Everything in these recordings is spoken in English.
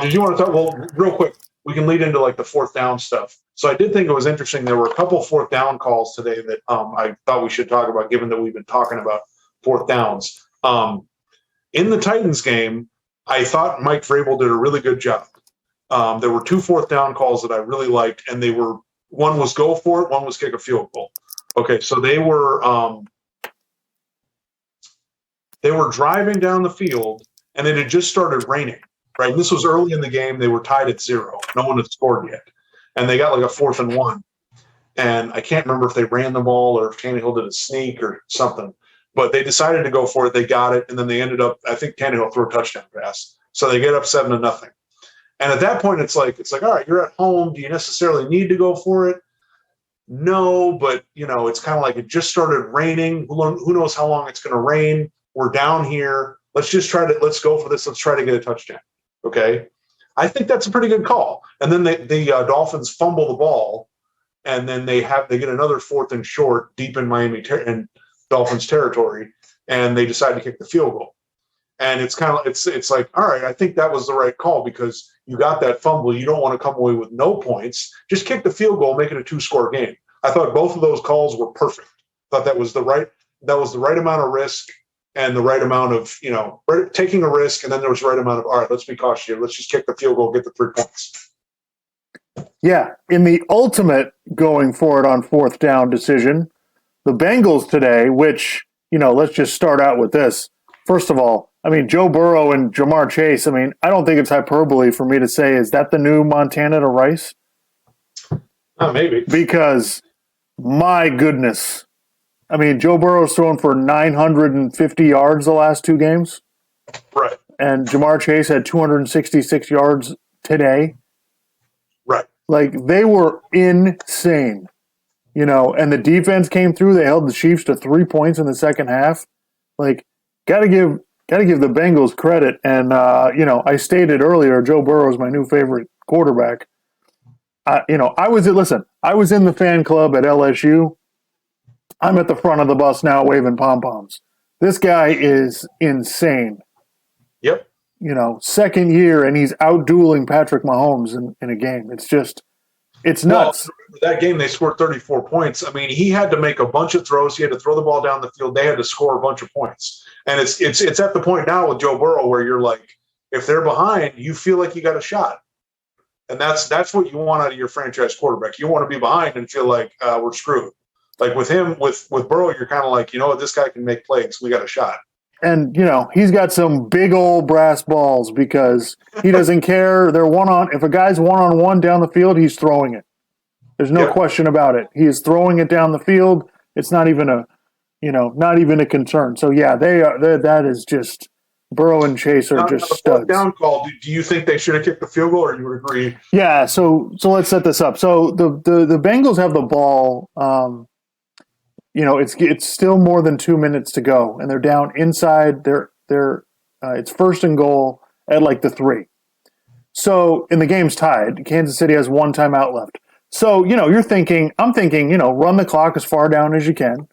Did you want to talk? Well, real quick, we can lead into like the fourth down stuff. So I did think it was interesting. There were a couple fourth down calls today that I thought we should talk about, given that we've been talking about fourth downs. In the Titans game, I thought Mike Vrabel did a really good job. There were two fourth down calls that I really liked, and one was go for it, one was kick a field goal. Okay, so they were driving down the field, and it had just started raining. Right, this was early in the game. They were tied at 0. No one had scored yet, and they got like a 4th and 1. And I can't remember if they ran the ball or if Tannehill did a sneak or something. But they decided to go for it. They got it, and then they ended up. I think Tannehill threw a touchdown pass, so they get up 7-0. And at that point, it's like, all right, you're at home. Do you necessarily need to go for it? No, but it's kind of like it just started raining. Who knows how long it's going to rain? We're down here. Let's go for this. Let's try to get a touchdown. Okay, I think that's a pretty good call. And then the Dolphins fumble the ball, and then they get another 4th and short deep in and Dolphins territory, and they decide to kick the field goal. And it's kind of it's like, all right, I think that was the right call because you got that fumble. You don't want to come away with no points. Just kick the field goal, make it a 2-score game. I thought both of those calls were perfect. I thought that was the right amount of risk. And the right amount of, taking a risk, and then there was the right amount of, all right, let's be cautious here. Let's just kick the field goal, get the 3 points. Yeah, in the ultimate going for it on fourth down decision, the Bengals today, which, let's just start out with this. First of all, Joe Burrow and Jamar Chase, I don't think it's hyperbole for me to say, is that the new Montana to Rice? Maybe. Because, my goodness, Joe Burrow's thrown for 950 yards the last 2 games. Right. And Jamar Chase had 266 yards today. Right. Like, they were insane. And the defense came through. They held the Chiefs to 3 points in the second half. Like, gotta give the Bengals credit. And, I stated earlier, Joe Burrow is my new favorite quarterback. I was in the fan club at LSU. I'm at the front of the bus now waving pom-poms. This guy is insane. Yep. Second year, and he's out-dueling Patrick Mahomes in a game. It's nuts. Well, that game, they scored 34 points. He had to make a bunch of throws. He had to throw the ball down the field. They had to score a bunch of points. And it's at the point now with Joe Burrow where you're like, if they're behind, you feel like you got a shot. And that's what you want out of your franchise quarterback. You want to be behind and feel like we're screwed. Like with him, with Burrow, you're kind of like, this guy can make plays. We got a shot. And, he's got some big old brass balls because he doesn't care. If a guy's one-on-one down the field, he's throwing it. There's no question about it. He is throwing it down the field. It's not even a concern. So, yeah, that is just Burrow and Chase are just studs. Down call. Do you think they should have kicked the field goal, or you would agree? Yeah. So let's set this up. So the Bengals have the ball. It's still more than 2 minutes to go, and they're down inside. It's 1st and goal at like the 3. So, and the game's tied. Kansas City has 1 timeout left. So, I'm thinking, run the clock as far down as you can,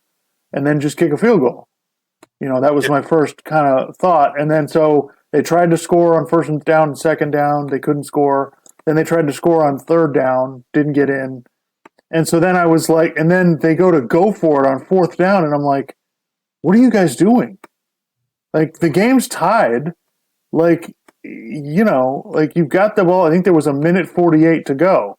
and then just kick a field goal. That was my first kind of thought. And then so they tried to score on 1st down and 2nd down. They couldn't score. Then they tried to score on 3rd down, didn't get in. And so then I was like, and then they go for it on 4th down, and I'm like, what are you guys doing? Like, the game's tied. Like, you've got the ball. I think there was 1:48 to go.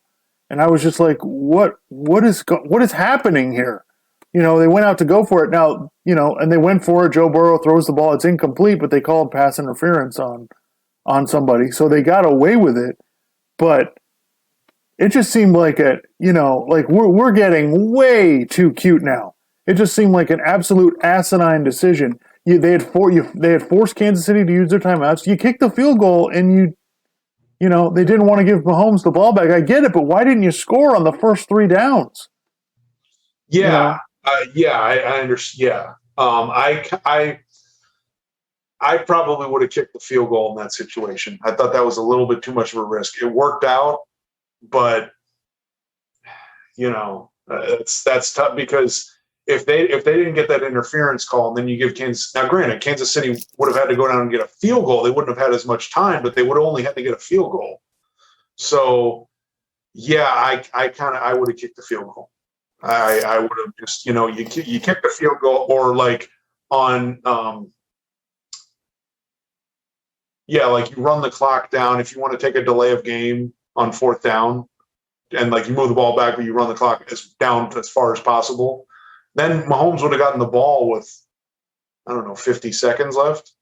And I was just like, what is happening here? They went out to go for it. Now, and they went for it. Joe Burrow throws the ball. It's incomplete, but they called pass interference on somebody. So they got away with it. But it just seemed like we're getting way too cute now. It just seemed like an absolute asinine decision. They had forced Kansas City to use their timeouts. You kicked the field goal, and they didn't want to give Mahomes the ball back. I get it, but why didn't you score on the first 3 downs? Yeah, I understand. Yeah, I probably would have kicked the field goal in that situation. I thought that was a little bit too much of a risk. It worked out. But that's tough because if they didn't get that interference call, and then you give Kansas, now granted, Kansas City would have had to go down and get a field goal. They wouldn't have had as much time, but they would have only had to get a field goal. So yeah, I would have kicked the field goal. I would have just, you kick the field goal, or like on like you run the clock down if you want to take a delay of game on 4th down, and like you move the ball back, but you run the clock down as far as possible. Then Mahomes would have gotten the ball with, I don't know, 50 seconds left.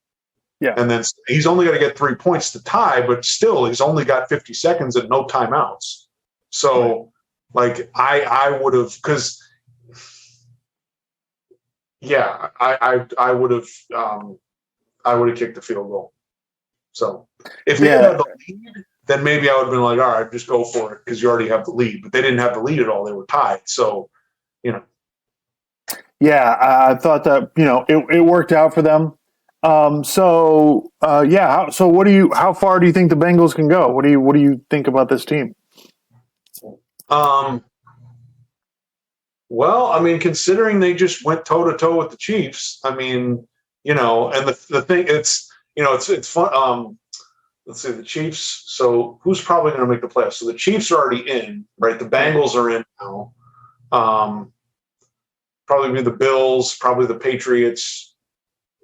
Yeah. And then he's only got to get 3 points to tie, but still he's only got 50 seconds and no timeouts. So like I would have, because I would have kicked the field goal. So if they had the lead, then maybe I would have been like, all right, just go for it because you already have the lead. But they didn't have the lead at all; they were tied. So, Yeah, I thought that it worked out for them. So how far do you think the Bengals can go? What do you think about this team? Well, I mean, considering they just went toe to toe with the Chiefs, I mean, and the thing, it's fun. Let's see, the Chiefs. So who's probably going to make the playoffs? So the Chiefs are already in, right? The Bengals are in now. Probably be the Bills, probably the Patriots.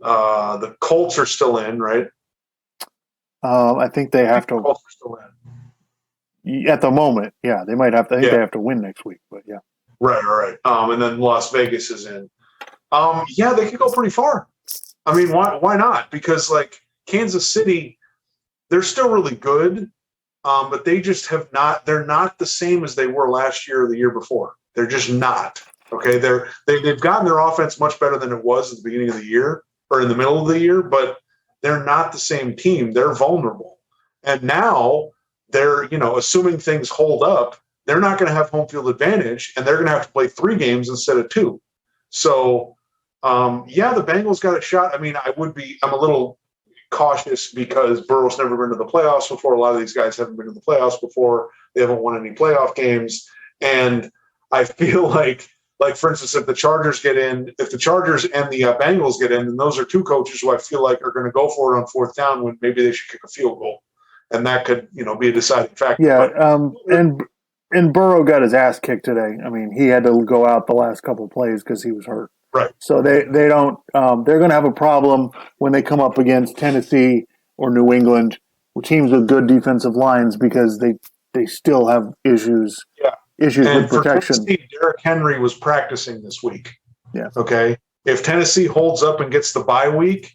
The Colts are still in, right? I think they have to. The Colts are still in. At the moment, yeah, they might have to. I think they have to win next week, but yeah. Right. And then Las Vegas is in. Yeah, they could go pretty far. I mean, why not? Because like Kansas City, they're still really good, but they just have not. They're not the same as they were last year or the year before. They're just not. Okay, they've gotten their offense much better than it was at the beginning of the year or in the middle of the year, but they're not the same team. They're vulnerable, and now they're assuming things hold up, they're not going to have home field advantage, and they're going to have to play 3 games instead of 2. So, the Bengals got a shot. I mean, I'm a little cautious because Burrow's never been to the playoffs before. A lot of these guys haven't been to the playoffs before. They haven't won any playoff games, and I feel like for instance, if the Chargers and the Bengals get in, then those are 2 coaches who I feel like are going to go for it on 4th down when maybe they should kick a field goal, and that could be a deciding factor. Yeah, and Burrow got his ass kicked today. I mean, he had to go out the last couple of plays because he was hurt. Right. So they don't. They're going to have a problem when they come up against Tennessee or New England, teams with good defensive lines, because they still have issues. Yeah. Issues with protection. For Tennessee, Derrick Henry was practicing this week. Yeah. Okay. If Tennessee holds up and gets the bye week,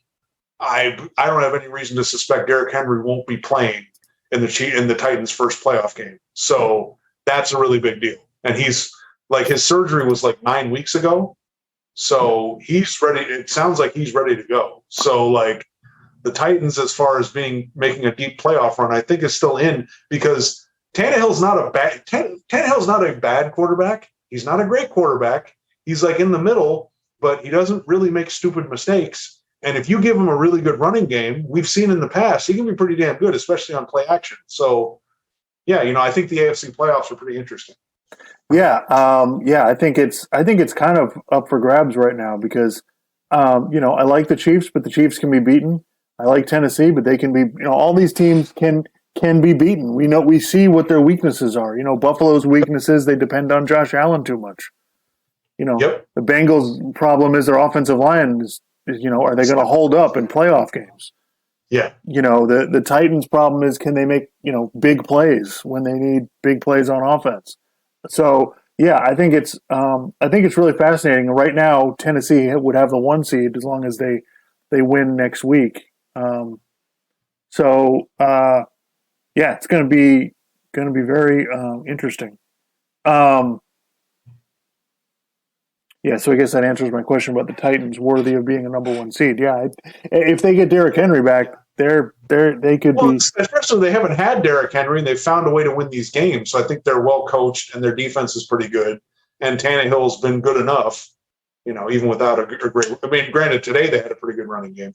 I don't have any reason to suspect Derrick Henry won't be playing in the Titans' first playoff game. So that's a really big deal. And he's like, his surgery was like 9 weeks ago. So he's ready. It sounds like he's ready to go. So like the Titans, as far as making a deep playoff run, I think is still in, because Tannehill's not a bad quarterback. He's not a great quarterback. He's like in the middle, but he doesn't really make stupid mistakes. And if you give him a really good running game, we've seen in the past, he can be pretty damn good, especially on play action. So, yeah, I think the AFC playoffs are pretty interesting. Yeah, I think it's kind of up for grabs right now because, I like the Chiefs, but the Chiefs can be beaten. I like Tennessee, but they can be. All these teams can be beaten. We see what their weaknesses are. Buffalo's weaknesses, they depend on Josh Allen too much. Yep. The Bengals' problem is their offensive line is are they going to hold up in playoff games? Yeah. The Titans' problem is, can they make, big plays when they need big plays on offense? So, yeah, I think it's really fascinating. Right now, Tennessee would have the 1 seed as long as they win next week. It's going to be very interesting. So I guess that answers my question about the Titans worthy of being a number 1 seed. Yeah, if they get Derrick Henry back, they could be. Especially they haven't had Derrick Henry, and they've found a way to win these games. So I think they're well coached, and their defense is pretty good. And Tannehill's been good enough, even without a great. I mean, granted, today they had a pretty good running game.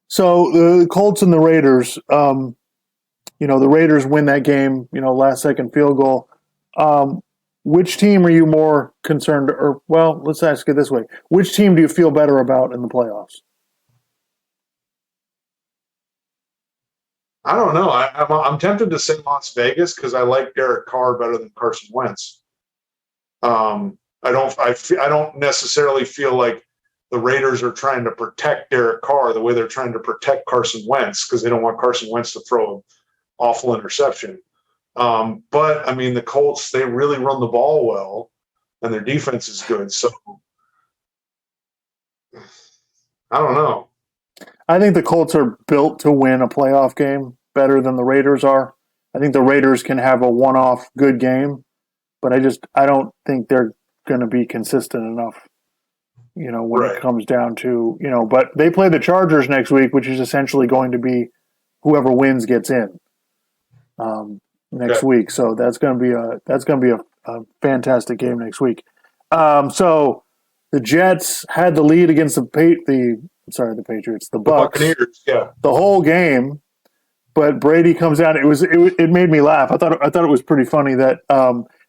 So the Colts and the Raiders, the Raiders win that game, last second field goal. which team are you more concerned, or, well, let's ask it this way. Which team do you feel better about in the playoffs? I don't know. I'm tempted to say Las Vegas because I like Derek Carr better than Carson Wentz. I don't necessarily feel like the Raiders are trying to protect Derek Carr the way they're trying to protect Carson Wentz because they don't want Carson Wentz to throw an awful interception. But I mean, the Colts, they really run the ball well and their defense is good. So I don't know. I think the Colts are built to win a playoff game better than the Raiders are. I think the Raiders can have a one-off good game, but I don't think they're going to be consistent enough, when Right. it comes down to, but they play the Chargers next week, which is essentially going to be whoever wins gets in next week. So that's going to be a fantastic game next week. So the Jets had the lead against the Patriots, the Bucks, Buccaneers, yeah. the whole game. But Brady comes out. It made me laugh. I thought it was pretty funny that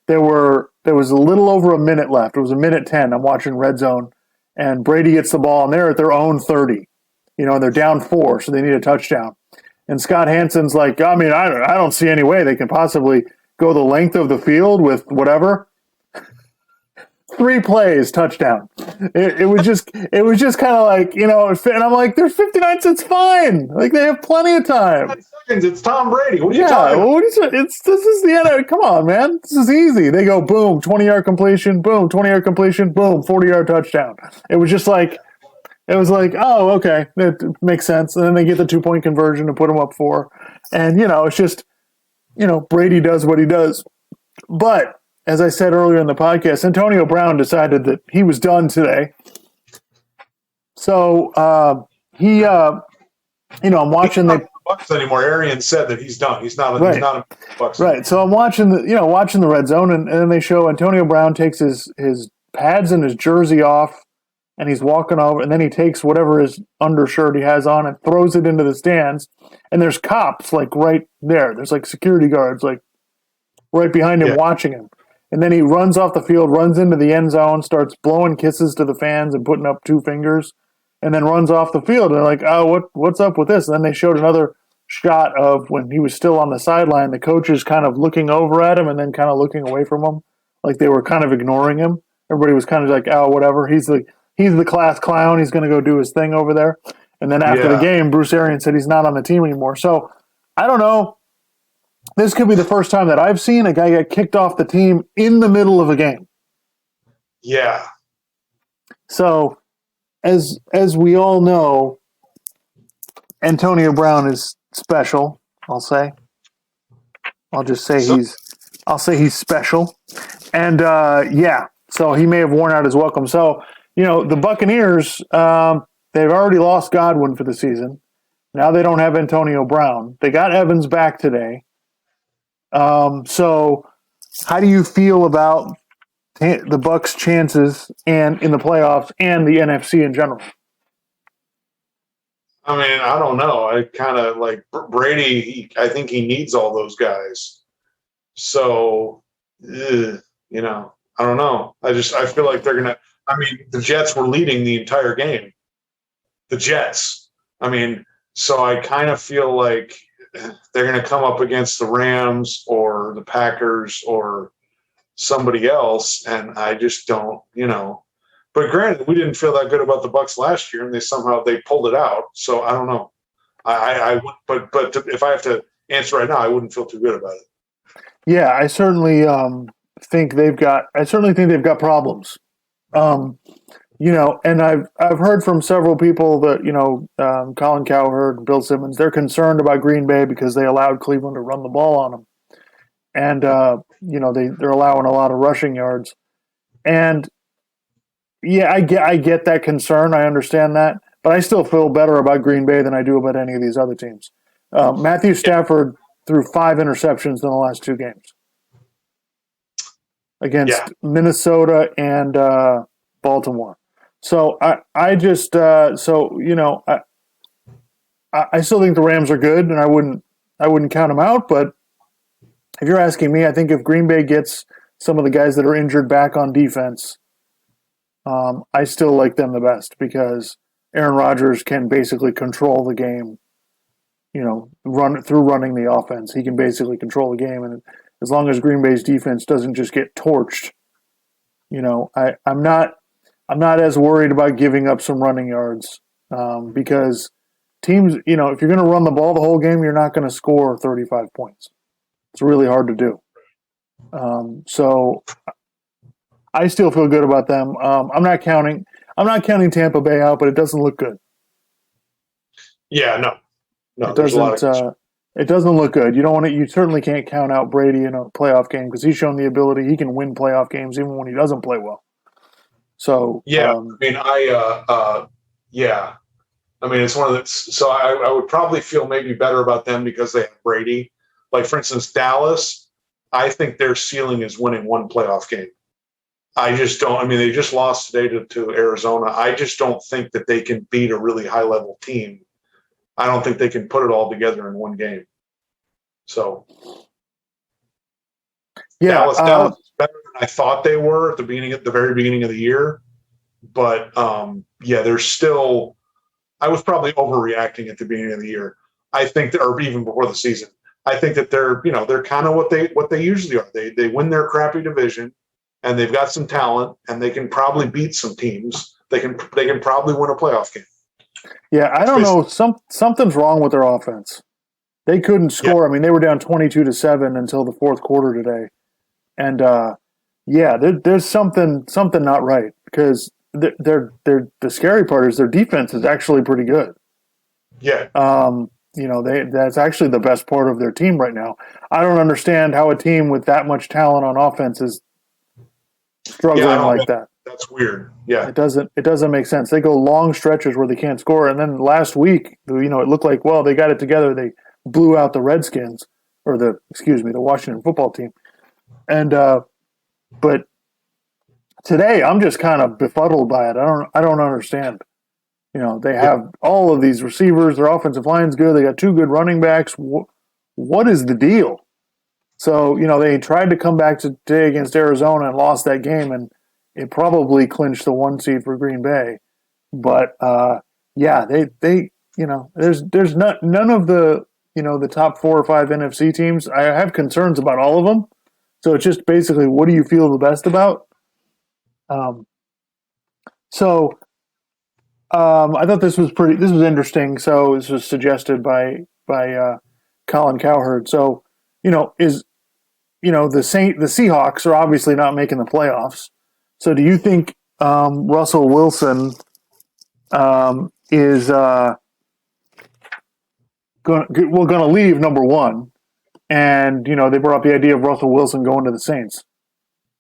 there was a little over a minute left. It was 1:10. I'm watching Red Zone, and Brady gets the ball, and they're at their own 30. And they're down 4, so they need a touchdown. And Scott Hansen's like, I mean, I don't see any way they can possibly go the length of the field with whatever. 3 plays, touchdown. It was just kind of like, and I'm like, there's 59 cents, fine. Like, they have plenty of time. 10 seconds, it's Tom Brady. What are you talking about? This is the end. Come on, man. This is easy. They go, boom, 20-yard completion, boom, 20-yard completion, boom, 40-yard touchdown. It was like, oh, okay, it makes sense. And then they get the 2-point conversion to put them up 4. And, it's just, Brady does what he does. But as I said earlier in the podcast, Antonio Brown decided that he was done today. So I'm watching the Bucks anymore. Arian said that he's done. He's not Right. He's not a Bucks. right. So I'm watching the Red Zone, and then they show Antonio Brown takes his pads and his jersey off, and he's walking over, and then he takes whatever his undershirt he has on and throws it into the stands. And there's cops like right there. There's like security guards like right behind him watching him. And then he runs off the field, runs into the end zone, starts blowing kisses to the fans and putting up 2 fingers, and then runs off the field. And they're like, oh, what's up with this? And then they showed another shot of when he was still on the sideline, the coaches kind of looking over at him and then kind of looking away from him, like they were kind of ignoring him. Everybody was kind of like, oh, whatever. He's the class clown. He's going to go do his thing over there. And then after the game, Bruce Arians said he's not on the team anymore. So I don't know. This could be the first time that I've seen a guy get kicked off the team in the middle of a game. Yeah. So, as we all know, Antonio Brown is special. I'll say he's special, and so he may have worn out his welcome. So, the Buccaneers, they've already lost Godwin for the season. Now they don't have Antonio Brown. They got Evans back today. So how do you feel about the Bucs' chances and in the playoffs and the NFC in general? I mean, I don't know. I kind of like Brady. I think he needs all those guys. So, I don't know. I feel like they're gonna. I mean, the Jets were leading the entire game. The Jets. I mean, so I kind of feel like they're going to come up against the Rams or the Packers or somebody else, and I just don't, But granted, we didn't feel that good about the Bucs last year, and they pulled it out. So I don't know. I would, but if I have to answer right now, I wouldn't feel too good about it. Yeah, I certainly think they've got problems. And I've heard from several people that, Colin Cowherd, Bill Simmons, they're concerned about Green Bay because they allowed Cleveland to run the ball on them. And, they're allowing a lot of rushing yards. And, yeah, I get that concern. I understand that. But I still feel better about Green Bay than I do about any of these other teams. Matthew Stafford threw 5 interceptions in the last 2 games against Minnesota and Baltimore. So I still think the Rams are good, and I wouldn't count them out. But if you're asking me, I think if Green Bay gets some of the guys that are injured back on defense, I still like them the best because Aaron Rodgers can basically control the game. Running the offense, he can basically control the game, and as long as Green Bay's defense doesn't just get torched, I'm not as worried about giving up some running yards because teams, if you're going to run the ball the whole game, you're not going to score 35 points. It's really hard to do. So I still feel good about them. I'm not counting Tampa Bay out, but it doesn't look good. Yeah, no, it doesn't look good. You certainly can't count out Brady in a playoff game because he's shown the ability he can win playoff games even when he doesn't play well. So yeah, I mean, it's one of the. So I would probably feel maybe better about them because they have Brady. Like for instance, Dallas. I think their ceiling is winning one playoff game. I just don't. I mean, they just lost today to Arizona. I just don't think that they can beat a really high level team. I don't think they can put it all together in one game. So, Dallas is better than I thought they were at the very beginning of the year. But they're still. I was probably overreacting at the beginning of the year. I think, or even before the season. I think that they're kind of what they usually are. They win their crappy division, and they've got some talent, and they can probably beat some teams. They can probably win a playoff game. Yeah, I don't know. Something's wrong with their offense. They couldn't score. Yeah. I mean, they were down 22-7 until the fourth quarter today, and there's something not right because the scary part is their defense is actually pretty good. Yeah. That's actually the best part of their team right now. I don't understand how a team with that much talent on offense is struggling like that. That's weird. Yeah. It doesn't make sense. They go long stretches where they can't score, and then last week, it looked like, well, they got it together. They blew out the Redskins, or the Washington football team. And but today I'm just kind of befuddled by it. I don't understand. They have all of these receivers. Their offensive line's good. They got two good running backs. What is the deal? So, they tried to come back today against Arizona and lost that game, and it probably clinched the 1 seed for Green Bay. But, there's none of the, the top 4 or 5 NFC teams. I have concerns about all of them. So it's just basically, what do you feel the best about? I thought this was interesting. So this was suggested by Colin Cowherd. So, the Seahawks are obviously not making the playoffs. So do you think Russell Wilson is going to leave, number one? And, they brought up the idea of Russell Wilson going to the Saints,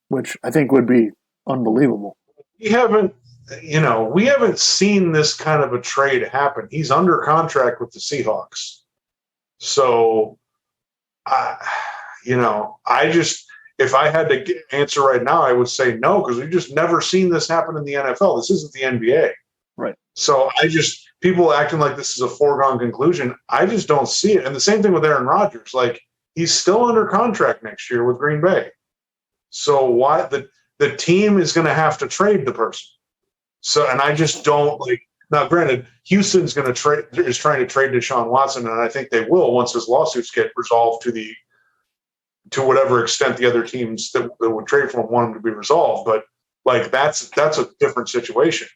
which I think would be unbelievable. We haven't seen this kind of a trade happen. He's under contract with the Seahawks. So, if I had to answer right now, I would say no, because we've just never seen this happen in the NFL. This isn't the NBA. Right. So people acting like this is a foregone conclusion. I just don't see it. And the same thing with Aaron Rodgers. Like, he's still under contract next year with Green Bay. So why the team is going to have to trade the person. So, and I just don't like. Now, granted, Houston's trying to trade Deshaun Watson, and I think they will once his lawsuits get resolved to whatever extent the other teams that would trade for him want him to be resolved. But like that's a different situation.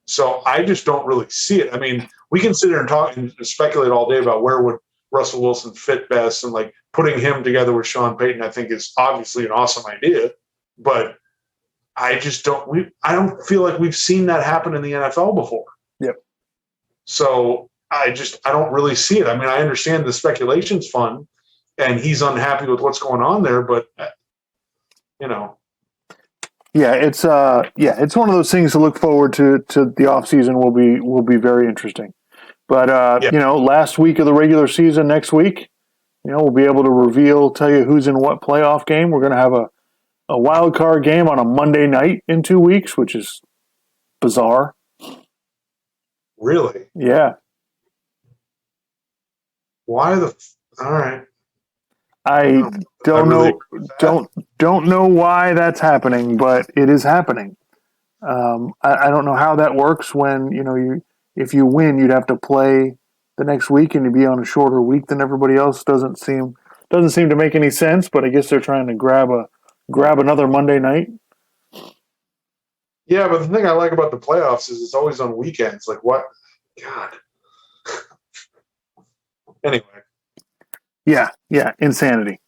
So I just don't really see it. I mean, we can sit here and talk and speculate all day about where would Russell Wilson fit best, and like putting him together with Sean Payton, I think is obviously an awesome idea, but I don't feel like we've seen that happen in the NFL before. Yep. So I don't really see it. I mean, I understand the speculation's fun and he's unhappy with what's going on there, but Yeah, it's one of those things to look forward to the offseason will be very interesting. But last week of the regular season, next week, we'll be able to tell you who's in what playoff game. We're going to have a wild card game on a Monday night in 2 weeks, which is bizarre. Really? Yeah. Why all right. I don't really know don't know why that's happening, but it is happening. I don't know how that works when if you win, you'd have to play the next week and you'd be on a shorter week than everybody else. Doesn't seem to make any sense. But I guess they're trying to grab another Monday night. Yeah, but the thing I like about the playoffs is it's always on weekends. Like what? God. Anyway. Yeah, insanity.